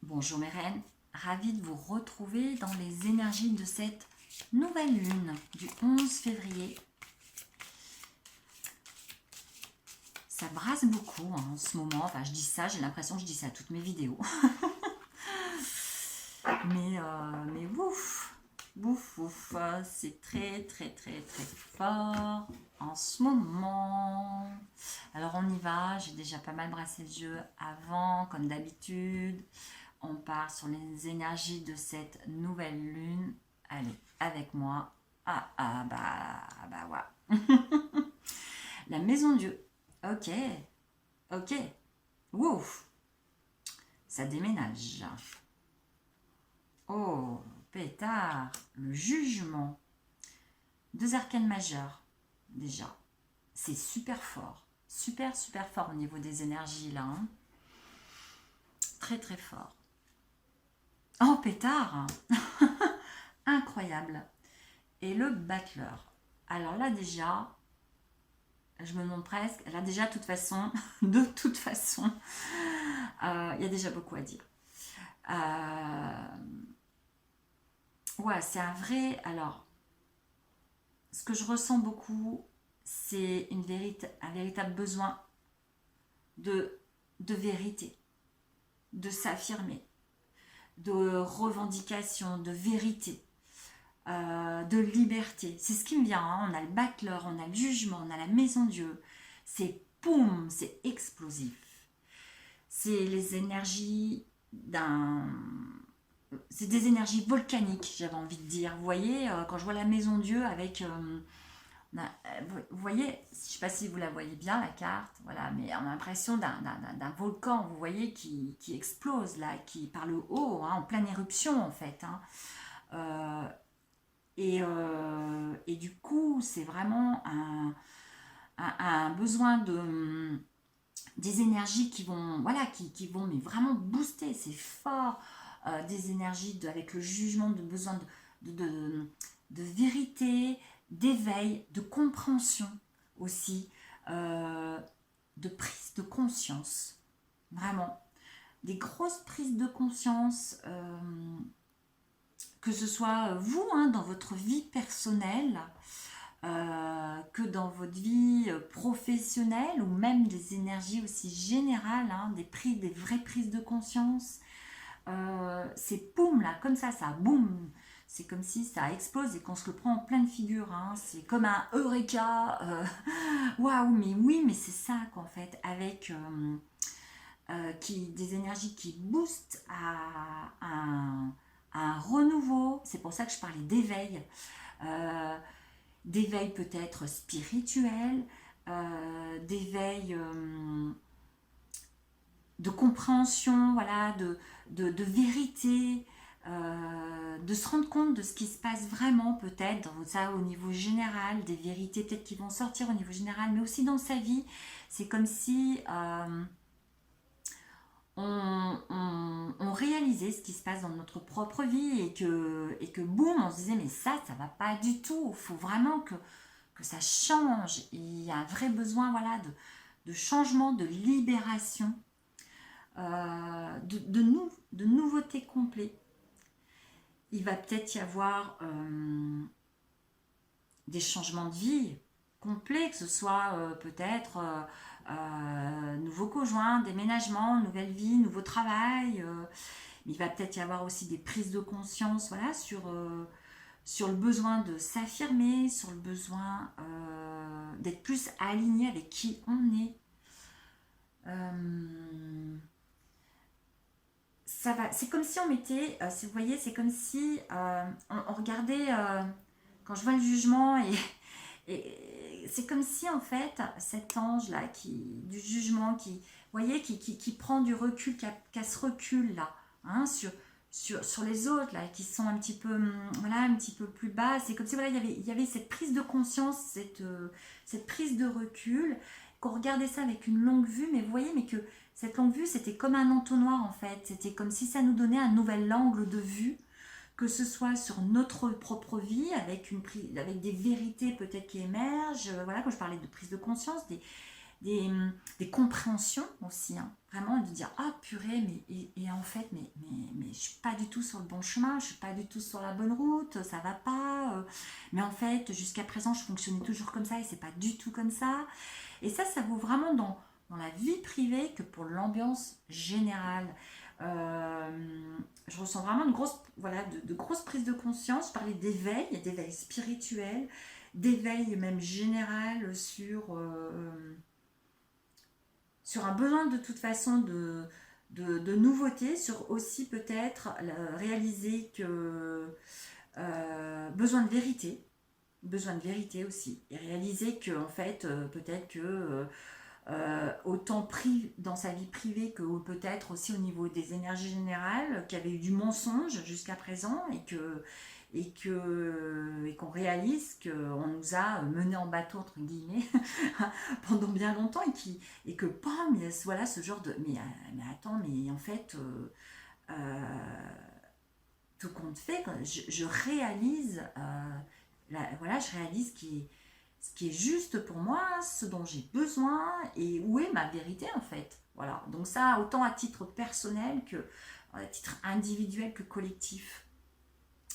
Bonjour mes reines, ravie de vous retrouver dans les énergies de cette nouvelle lune du 11 février. Ça brasse beaucoup en ce moment, enfin je dis ça, j'ai l'impression que je dis ça à toutes mes vidéos. mais ouf, c'est très fort en ce moment. Alors on y va, j'ai déjà pas mal brassé le jeu avant, comme d'habitude. On part sur les énergies de cette nouvelle lune. Allez, avec moi. Bah ouais. La maison Dieu. Ok, ok. Ouf. Ça déménage. Oh, pétard. Le jugement. Deux arcanes majeures, déjà. C'est super fort. Super fort au niveau des énergies, là. Hein. Très fort. Oh, pétard. Incroyable. Et le battleur. Alors là, déjà, je me demande presque, là déjà, de toute façon, il y a déjà beaucoup à dire. Ouais, c'est un vrai... Alors, ce que je ressens beaucoup, c'est un véritable besoin de vérité, de s'affirmer, de revendication, de vérité, de liberté. C'est ce qui me vient. Hein. On a le battleur, on a le jugement, on a la maison Dieu. C'est poum, c'est explosif. C'est les énergies c'est des énergies volcaniques, j'avais envie de dire. Vous voyez, quand je vois la maison Dieu avec... vous voyez, je ne sais pas si vous la voyez bien, la carte, voilà, mais on a l'impression d'un volcan, vous voyez, qui explose, là, qui par le haut, hein, en pleine éruption, en fait. Hein. Et du coup, c'est vraiment un besoin des énergies qui vont, voilà, qui vont mais vraiment booster, c'est fort, des énergies avec le jugement, de besoin de vérité, d'éveil, de compréhension aussi, de prise de conscience, vraiment. Des grosses prises de conscience, que ce soit vous, hein, dans votre vie personnelle, que dans votre vie professionnelle, ou même des énergies aussi générales, hein, des vraies prises de conscience. C'est boum là, comme ça boum. C'est comme si ça explose et qu'on se le prend en pleine figure. Hein. C'est comme un eureka. Waouh, mais oui, mais c'est ça qu'en fait, avec des énergies qui boostent à un renouveau. C'est pour ça que je parlais d'éveil. D'éveil peut-être spirituel, d'éveil de compréhension, voilà, de vérité, de se rendre compte de ce qui se passe vraiment peut-être dans ça au niveau général, des vérités peut-être qui vont sortir au niveau général, mais aussi dans sa vie. C'est comme si on réalisait ce qui se passe dans notre propre vie et que boum, on se disait mais ça va pas du tout, il faut vraiment que ça change. Il y a un vrai besoin, voilà, de changement, de libération, de nouveauté complète. Il va peut-être y avoir des changements de vie complets, que ce soit peut-être nouveau conjoint, déménagement, nouvelle vie, nouveau travail. Il va peut-être y avoir aussi des prises de conscience, voilà, sur le besoin de s'affirmer, sur le besoin d'être plus aligné avec qui on est. Ça va, c'est comme si on mettait, vous voyez, c'est comme si on regardait, quand je vois le jugement, et c'est comme si en fait, cet ange-là, du jugement, vous voyez, qui prend du recul, qui a ce recul là, hein, sur les autres là, qui sont un petit peu, voilà, un petit peu plus bas. C'est comme si voilà, il y avait cette prise de conscience, cette prise de recul, qu'on regardait ça avec une longue vue, mais vous voyez, mais que cette longue vue, c'était comme un entonnoir en fait. C'était comme si ça nous donnait un nouvel angle de vue, que ce soit sur notre propre vie, avec des vérités peut-être qui émergent. Voilà, quand je parlais de prise de conscience, des compréhensions aussi, hein. Vraiment de dire ah purée, mais et en fait mais je suis pas du tout sur le bon chemin, je suis pas du tout sur la bonne route, ça va pas, mais en fait jusqu'à présent je fonctionnais toujours comme ça et c'est pas du tout comme ça. Et ça vaut vraiment dans la vie privée que pour l'ambiance générale. Je ressens vraiment voilà, de grosses prises de conscience. Je parlais d'éveil spirituel, d'éveil même général sur un besoin de toute façon de nouveauté, sur aussi peut-être réaliser que besoin de vérité aussi, et réaliser que en fait peut-être que autant pris dans sa vie privée que peut-être aussi au niveau des énergies générales, qu'il y avait eu du mensonge jusqu'à présent et qu'on réalise qu'on nous a mené en bateau entre guillemets pendant bien longtemps et que bam, il y a voilà ce genre de mais attends, mais en fait tout compte fait, je réalise voilà, je réalise ce qui est juste pour moi, ce dont j'ai besoin et où est ma vérité en fait. Voilà, donc ça autant à titre personnel que à titre individuel que collectif.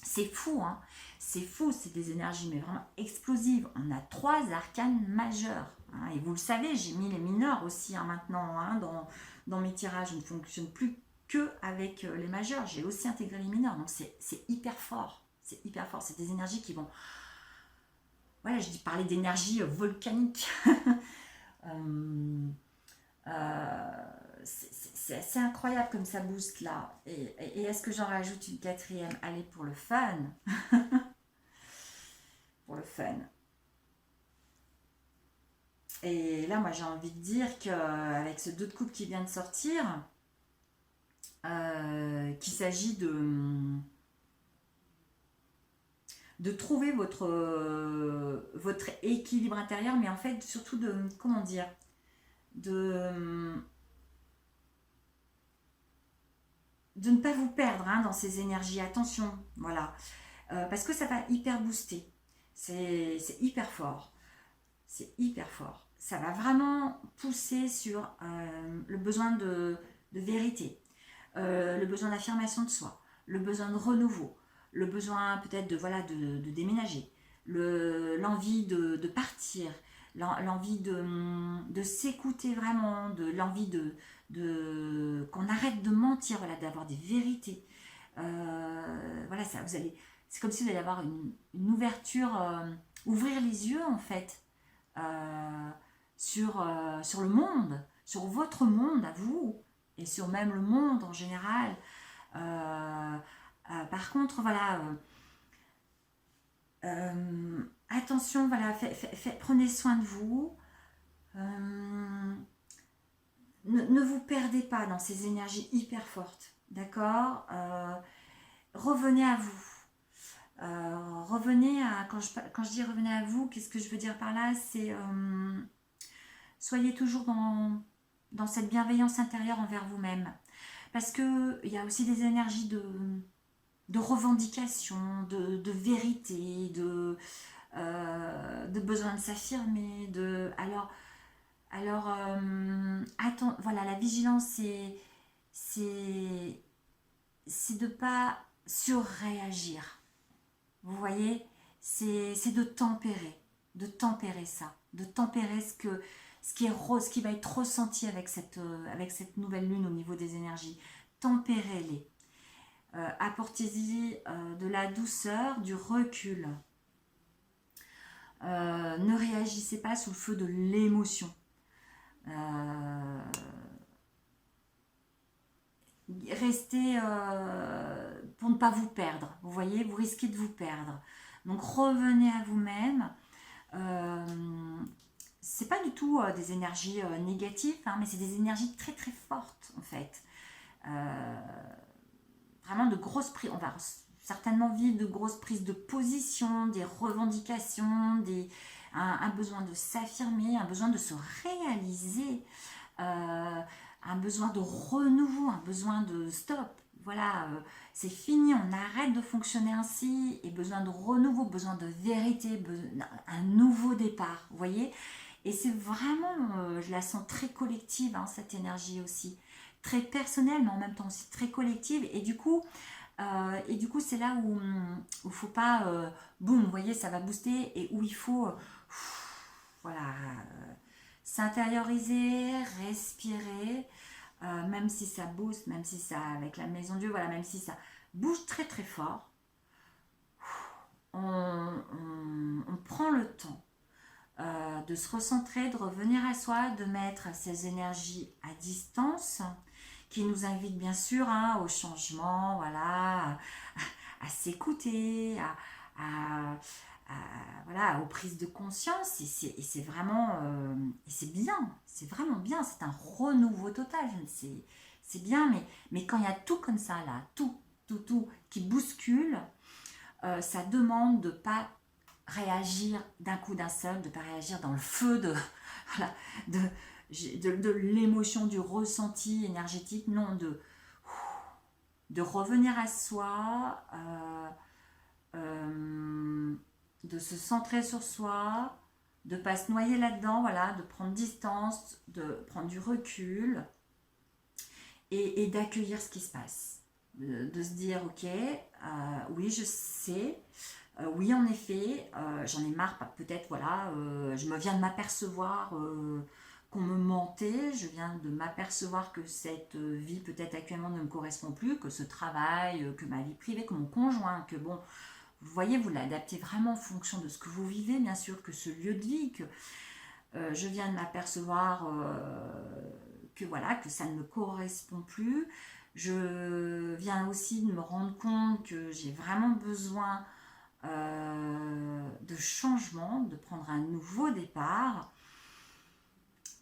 C'est fou, hein. C'est fou, c'est des énergies mais vraiment explosives. On a 3 arcanes majeures, hein, et vous le savez, j'ai mis les mineurs aussi, hein, maintenant, hein, dans mes tirages. Je ne fonctionne plus que avec les majeurs, j'ai aussi intégré les mineurs, donc c'est hyper fort. C'est hyper fort, c'est des énergies qui vont... Voilà, je dis parler d'énergie volcanique. C'est assez incroyable comme ça booste là. Et est-ce que j'en rajoute une quatrième? Allez, pour le fun. Pour le fun. Et là, moi, j'ai envie de dire qu'avec ce 2 de coupe qui vient de sortir, qu'il s'agit de trouver votre équilibre intérieur, mais en fait, surtout comment dire, de ne pas vous perdre, hein, dans ces énergies. Attention, voilà. Parce que ça va hyper booster. C'est hyper fort. C'est hyper fort. Ça va vraiment pousser sur le besoin de vérité, le besoin d'affirmation de soi, le besoin de renouveau, le besoin peut-être de déménager, l'envie de partir, l'envie de s'écouter vraiment, l'envie qu'on arrête de mentir, voilà, d'avoir des vérités. Voilà, ça, c'est comme si vous allez avoir une ouverture, ouvrir les yeux en fait, sur le monde, sur votre monde à vous, et sur même le monde en général. Par contre, voilà, attention, voilà, prenez soin de vous. Ne vous perdez pas dans ces énergies hyper fortes, d'accord. Revenez à vous. Revenez à... Quand je dis revenez à vous, qu'est-ce que je veux dire par là? C'est... soyez toujours dans cette bienveillance intérieure envers vous-même. Parce qu'il y a aussi des énergies de revendication, de vérité, de besoin de s'affirmer. Alors attends, voilà, la vigilance, c'est de ne pas surréagir. Vous voyez, c'est de tempérer ça, de tempérer ce qui est rose, ce qui va être ressenti avec cette nouvelle lune au niveau des énergies. Tempérez-les. Apportez-y de la douceur, du recul. Ne réagissez pas sous le feu de l'émotion. Restez pour ne pas vous perdre. Vous voyez, vous risquez de vous perdre. Donc revenez à vous-même. C'est pas du tout des énergies négatives, hein, mais c'est des énergies très très fortes en fait. Vraiment de grosses prises. On va certainement vivre de grosses prises de position, des revendications, un besoin de s'affirmer, un besoin de se réaliser, un besoin de renouveau, un besoin de stop. Voilà, c'est fini, on arrête de fonctionner ainsi, et besoin de renouveau, besoin de vérité, un nouveau départ, vous voyez. Et c'est vraiment, je la sens très collective, hein, cette énergie aussi. Très personnelle, mais en même temps aussi très collective. Et du coup c'est là où il faut pas, boum, vous voyez, ça va booster, et où il faut, voilà, s'intérioriser, respirer, même si ça booste, même si ça, avec la maison Dieu, voilà, même si ça bouge très très fort, on prend le temps de se recentrer, de revenir à soi, de mettre ces énergies à distance, qui nous invitent bien sûr, hein, au changement, voilà, à s'écouter, à, voilà, aux prises de conscience. Et c'est vraiment, et c'est bien, c'est vraiment bien, c'est un renouveau total. C'est bien, mais quand il y a tout comme ça, là, tout qui bouscule, ça demande de ne pas réagir d'un coup d'un seul, de ne pas réagir dans le feu de, voilà, de l'émotion, du ressenti énergétique, non, de revenir à soi, de se centrer sur soi, de ne pas se noyer là-dedans, voilà, de prendre distance, de prendre du recul, et d'accueillir ce qui se passe. De se dire, ok, oui, je sais, oui, en effet, j'en ai marre, peut-être, voilà, je me viens de m'apercevoir qu'on me mentait, je viens de m'apercevoir que cette vie peut-être actuellement ne me correspond plus, que ce travail, que ma vie privée, que mon conjoint, que bon, vous voyez, vous l'adaptez vraiment en fonction de ce que vous vivez, bien sûr, que ce lieu de vie, que je viens de m'apercevoir que voilà, que ça ne me correspond plus. Je viens aussi de me rendre compte que j'ai vraiment besoin de changement, de prendre un nouveau départ,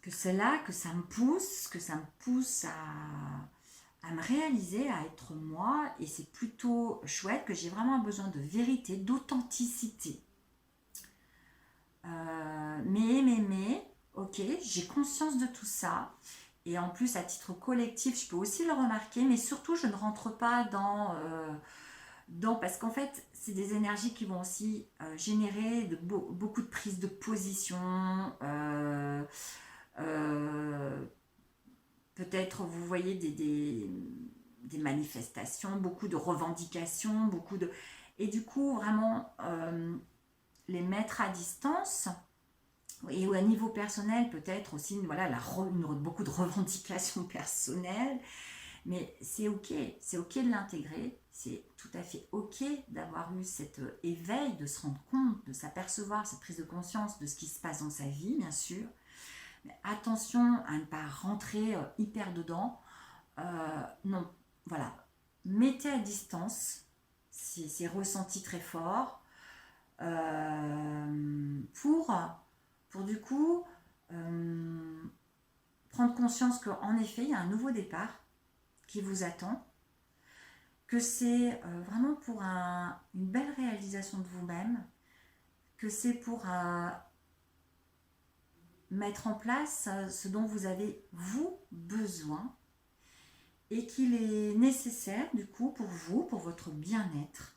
que c'est là que ça me pousse à me réaliser, à être moi, et c'est plutôt chouette, que j'ai vraiment besoin de vérité, d'authenticité. Ok, j'ai conscience de tout ça, et en plus à titre collectif, je peux aussi le remarquer, mais surtout je ne rentre pas parce qu'en fait, c'est des énergies qui vont aussi générer beaucoup de prises de position, peut-être vous voyez des manifestations, beaucoup de revendications, et du coup vraiment les mettre à distance. Et à niveau personnel, peut-être aussi, voilà, beaucoup de revendications personnelles, mais c'est ok de l'intégrer, c'est tout à fait ok d'avoir eu cet éveil, de se rendre compte, de s'apercevoir, cette prise de conscience de ce qui se passe dans sa vie, bien sûr. Mais attention à ne pas rentrer hyper dedans. Non, voilà. Mettez à distance ces ressentis très forts pour du coup prendre conscience qu'en effet, il y a un nouveau départ qui vous attend, que c'est vraiment pour une belle réalisation de vous-même, que c'est pour mettre en place ce dont vous avez, vous, besoin, et qu'il est nécessaire, du coup, pour vous, pour votre bien-être,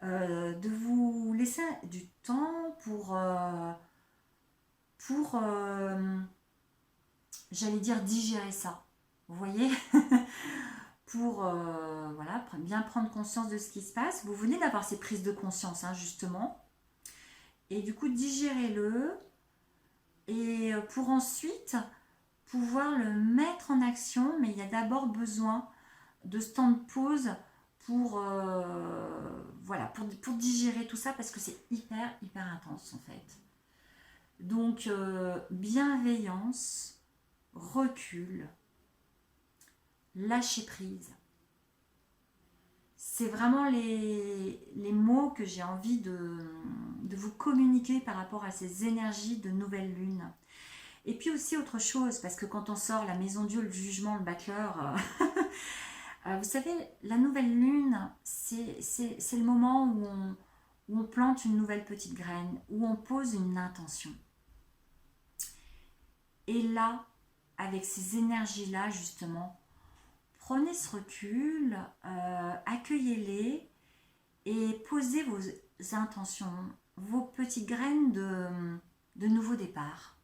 de vous laisser du temps pour j'allais dire, digérer ça. Vous voyez pour voilà, bien prendre conscience de ce qui se passe. Vous venez d'avoir ces prises de conscience, hein, justement. Et du coup, digérez-le. Et pour ensuite pouvoir le mettre en action. Mais il y a d'abord besoin de ce temps de pause pour, voilà, pour digérer tout ça. Parce que c'est hyper, hyper intense, en fait. Donc, bienveillance, recul, lâcher prise. C'est vraiment les mots que j'ai envie de vous communiquer par rapport à ces énergies de nouvelle lune. Et puis aussi autre chose, parce que quand on sort la maison Dieu, le jugement, le battleur, vous savez, la nouvelle lune, c'est le moment où on plante une nouvelle petite graine, où on pose une intention. Et là, avec ces énergies-là, justement, prenez ce recul, accueillez-les et posez vos intentions, vos petites graines de nouveau départ.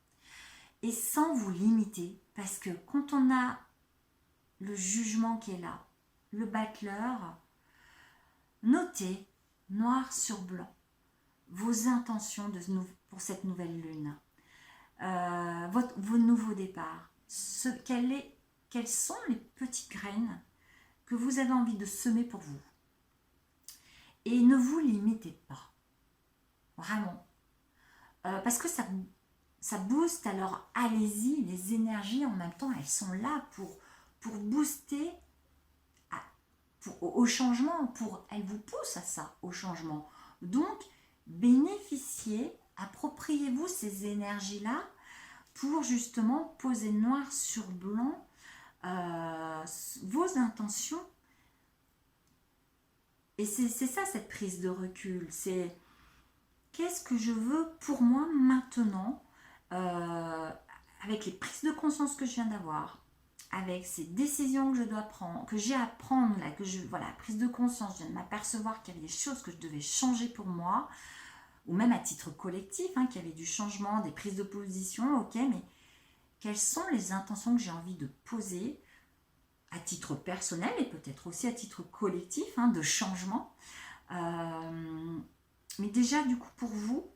et sans vous limiter, parce que quand on a le jugement qui est là, le battleur, notez noir sur blanc vos intentions pour cette nouvelle lune, vos nouveaux départs, quelles sont les petites graines que vous avez envie de semer pour vous. Et ne vous limitez pas, vraiment, parce que ça booste, alors allez-y, les énergies en même temps, elles sont là pour booster au changement, elles vous poussent à ça, au changement. Donc, bénéficiez, appropriez-vous ces énergies-là pour justement poser noir sur blanc vos intentions. Et c'est ça, cette prise de recul, c'est qu'est-ce que je veux pour moi maintenant, avec les prises de conscience que je viens d'avoir, avec ces décisions que je dois prendre, que j'ai à prendre là, voilà, prise de conscience, je viens de m'apercevoir qu'il y avait des choses que je devais changer pour moi, ou même à titre collectif, qu'il y avait du changement, des prises de position, ok, mais quelles sont les intentions que j'ai envie de poser à titre personnel et peut-être aussi à titre collectif, de changement. Mais déjà, du coup, pour vous,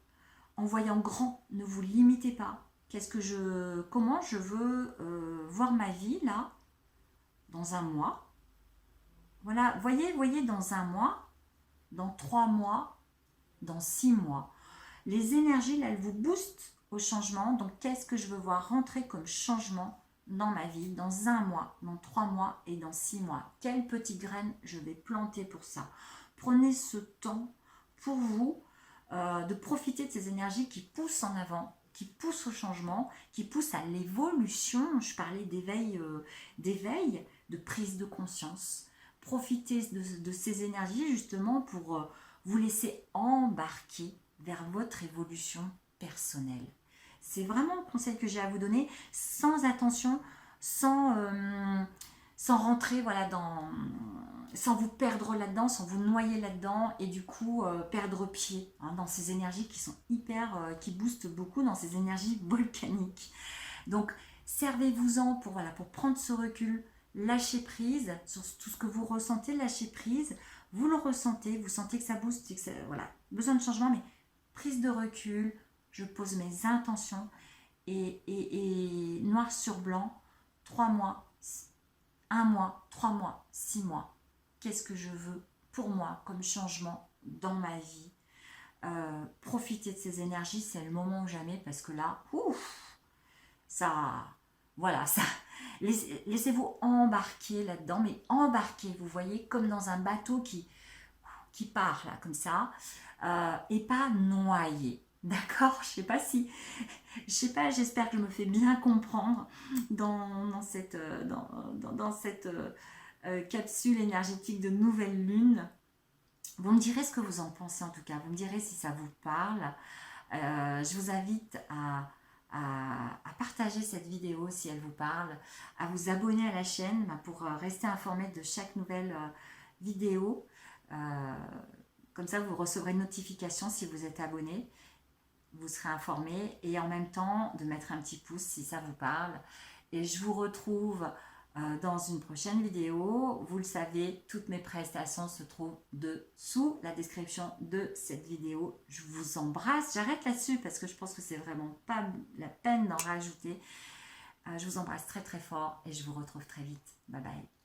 en voyant grand, ne vous limitez pas. Comment je veux voir ma vie là, dans un mois. Voilà, voyez dans un mois, dans 3 mois, dans 6 mois. Les énergies, là, elles vous boostent au changement. Donc, qu'est-ce que je veux voir rentrer comme changement dans ma vie, dans un mois, dans 3 mois et dans 6 mois. Quelles petites graines je vais planter pour ça. Prenez ce temps pour vous de profiter de ces énergies qui poussent en avant, qui poussent au changement, qui poussent à l'évolution. Je parlais d'éveil, de prise de conscience. Profitez de ces énergies justement pour vous laisser embarquer vers votre évolution personnelle. C'est vraiment le conseil que j'ai à vous donner, sans attention, sans rentrer sans vous perdre là-dedans, sans vous noyer là-dedans et du coup perdre pied dans ces énergies qui sont qui boostent beaucoup dans ces énergies volcaniques. Donc servez-vous-en pour prendre ce recul, lâcher prise sur tout ce que vous ressentez, lâcher prise, vous le ressentez, vous sentez que ça booste, besoin de changement, mais prise de recul, je pose mes intentions et noir sur blanc, 3 mois, 1 mois, 3 mois, 6 mois. Qu'est-ce que je veux pour moi comme changement dans ma vie? Profitez de ces énergies, c'est le moment ou jamais, parce que là, laissez-vous embarquer là-dedans, mais embarquer, vous voyez, comme dans un bateau qui part là, comme ça, et pas noyer. D'accord, j'espère que je me fais bien comprendre dans cette capsule énergétique de nouvelle lune. Vous me direz ce que vous en pensez, en tout cas, vous me direz si ça vous parle. Je vous invite à partager cette vidéo si elle vous parle, à vous abonner à la chaîne pour rester informé de chaque nouvelle vidéo. Comme ça, vous recevrez une notification si vous êtes abonné. Vous serez informé, et en même temps de mettre un petit pouce si ça vous parle. Et je vous retrouve dans une prochaine vidéo. Vous le savez, toutes mes prestations se trouvent dessous la description de cette vidéo. Je vous embrasse. J'arrête là-dessus parce que je pense que c'est vraiment pas la peine d'en rajouter. Je vous embrasse très très fort et je vous retrouve très vite. Bye bye.